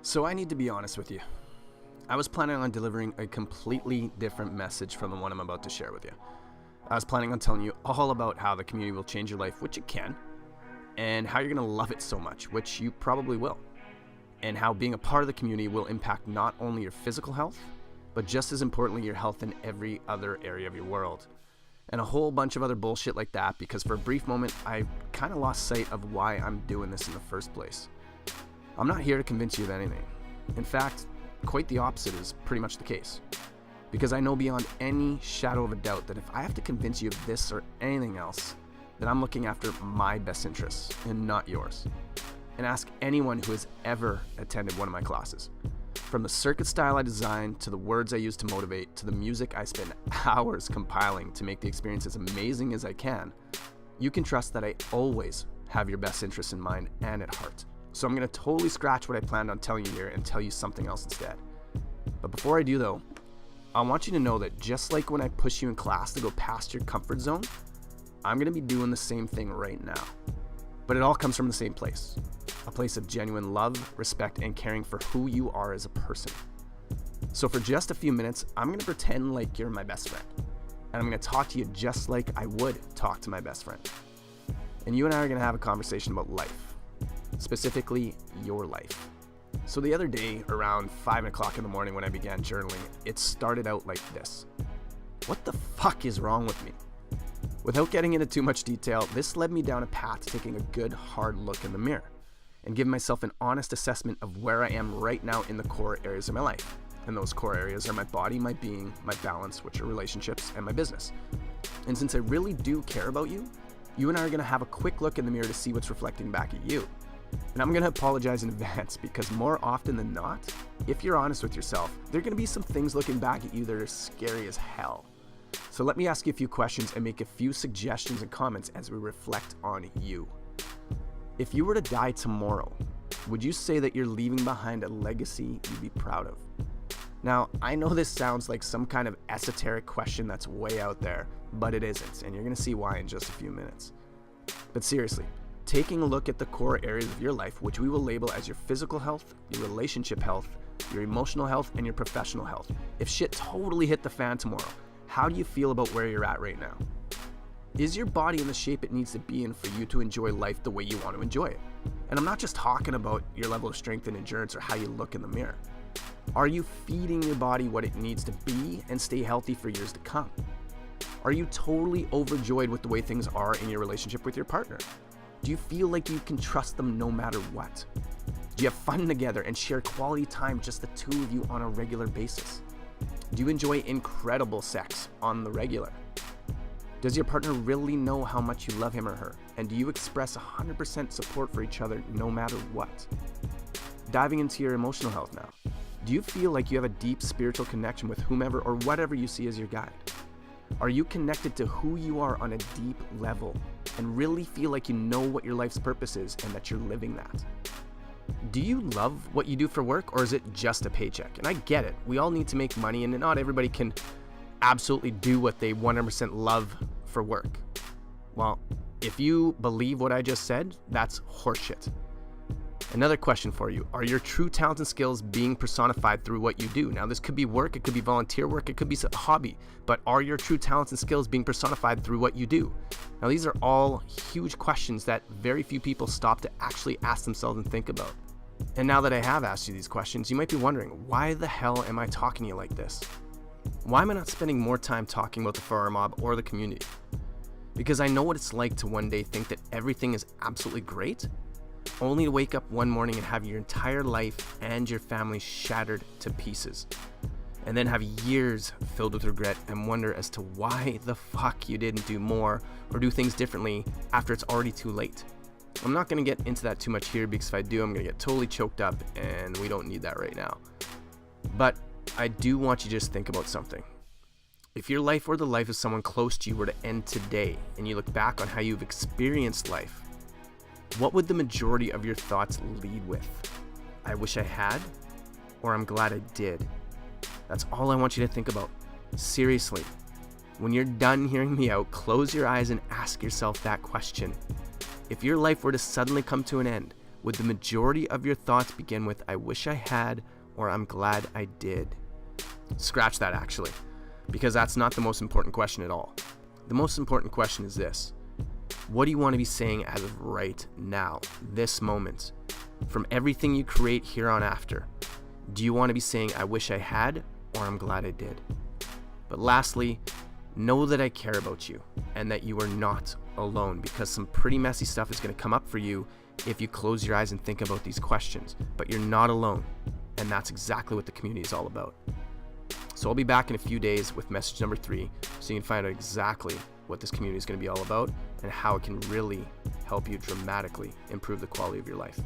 So I need to be honest with you. I was planning on delivering a completely different message from the one I'm about to share with you. I was planning on telling you all about how the community will change your life, which it can, and how you're going to love it so much, which you probably will, and how being a part of the community will impact not only your physical health, but just as importantly, your health in every other area of your world. And a whole bunch of other bullshit like that, because for a brief moment, I kind of lost sight of why I'm doing this in the first place. I'm not here to convince you of anything. In fact, quite the opposite is pretty much the case. Because I know beyond any shadow of a doubt that if I have to convince you of this or anything else, then I'm looking after my best interests and not yours. And ask anyone who has ever attended one of my classes. From the circuit style I design, to the words I use to motivate, to the music I spend hours compiling to make the experience as amazing as I can, you can trust that I always have your best interests in mind and at heart. So I'm going to totally scratch what I planned on telling you here and tell you something else instead. But before I do though, I want you to know that just like when I push you in class to go past your comfort zone, I'm going to be doing the same thing right now. But it all comes from the same place. A place of genuine love, respect, and caring for who you are as a person. So for just a few minutes, I'm going to pretend like you're my best friend. And I'm going to talk to you just like I would talk to my best friend. And you and I are going to have a conversation about life. Specifically, your life. So the other day, around 5 o'clock in the morning when I began journaling, it started out like this. What the fuck is wrong with me? Without getting into too much detail, this led me down a path to taking a good hard look in the mirror and give myself an honest assessment of where I am right now in the core areas of my life. And those core areas are my body, my being, my balance, which are relationships, and my business. And since I really do care about you, you and I are going to have a quick look in the mirror to see what's reflecting back at you. And I'm going to apologize in advance because more often than not, if you're honest with yourself, there are going to be some things looking back at you that are scary as hell. So let me ask you a few questions and make a few suggestions and comments as we reflect on you. If you were to die tomorrow, would you say that you're leaving behind a legacy you'd be proud of? Now, I know this sounds like some kind of esoteric question that's way out there, but it isn't, and you're going to see why in just a few minutes. But seriously, taking a look at the core areas of your life, which we will label as your physical health, your relationship health, your emotional health, and your professional health. If shit totally hit the fan tomorrow, how do you feel about where you're at right now? Is your body in the shape it needs to be in for you to enjoy life the way you want to enjoy it? And I'm not just talking about your level of strength and endurance or how you look in the mirror. Are you feeding your body what it needs to be and stay healthy for years to come? Are you totally overjoyed with the way things are in your relationship with your partner? Do you feel like you can trust them no matter what? Do you have fun together and share quality time, just the two of you, on a regular basis? Do you enjoy incredible sex on the regular? Does your partner really know how much you love him or her? And do you express 100% support for each other no matter what? Diving into your emotional health now. Do you feel like you have a deep spiritual connection with whomever or whatever you see as your guide? Are you connected to who you are on a deep level and really feel like you know what your life's purpose is and that you're living that? Do you love what you do for work, or is it just a paycheck? And I get it. We all need to make money, and not everybody can absolutely do what they 100% love for work. Well, if you believe what I just said, that's horseshit. Another question for you. Are your true talents and skills being personified through what you do? Now, this could be work, it could be volunteer work, it could be a hobby, but are your true talents and skills being personified through what you do? Now, these are all huge questions that very few people stop to actually ask themselves and think about. And now that I have asked you these questions, you might be wondering, why the hell am I talking to you like this? Why am I not spending more time talking about the 4-Hour Mob or the community? Because I know what it's like to one day think that everything is absolutely great, only to wake up one morning and have your entire life and your family shattered to pieces, and then have years filled with regret and wonder as to why the fuck you didn't do more or do things differently after it's already too late. I'm not going to get into that too much here, because if I do, I'm going to get totally choked up, and we don't need that right now. But I do want you to just think about something. If your life or the life of someone close to you were to end today, and you look back on how you've experienced life, what would the majority of your thoughts lead with? I wish I had, or I'm glad I did. That's all I want you to think about. Seriously, when you're done hearing me out, close your eyes and ask yourself that question. If your life were to suddenly come to an end, would the majority of your thoughts begin with, I wish I had, or I'm glad I did? Scratch that, actually, because that's not the most important question at all. The most important question is this: what do you want to be saying as of right now, this moment, from everything you create here on after? Do you want to be saying, I wish I had, or I'm glad I did? But lastly, know that I care about you and that you are not alone, because some pretty messy stuff is going to come up for you if you close your eyes and think about these questions. But you're not alone, and that's exactly what the community is all about. So I'll be back in a few days with message number 3, so you can find out exactly what this community is going to be all about and how it can really help you dramatically improve the quality of your life.